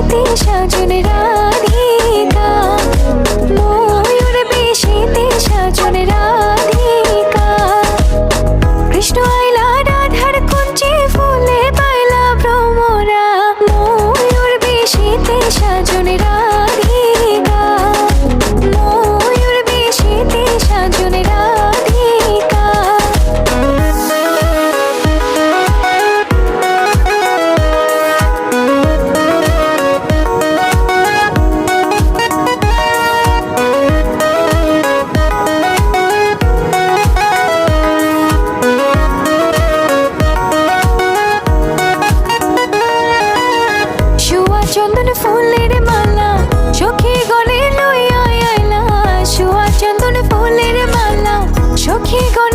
বেশেতে সাজন রাধিকা, ময়ূর বেশেতে সাজন রাধিকা। কৃষ্ণ আইলা রাধার কুঞ্জে ফুলে পাইলা ভ্রমরা, ময়ূর বেশেতে সাজন রাধিকা, ময়ূর বেশেতে সাজন রাধিকা। চন্দন ফুলের মালা সখী গলে লইয়া আইলা, শুয়া চন্দন ফুলের মালা সখী গলে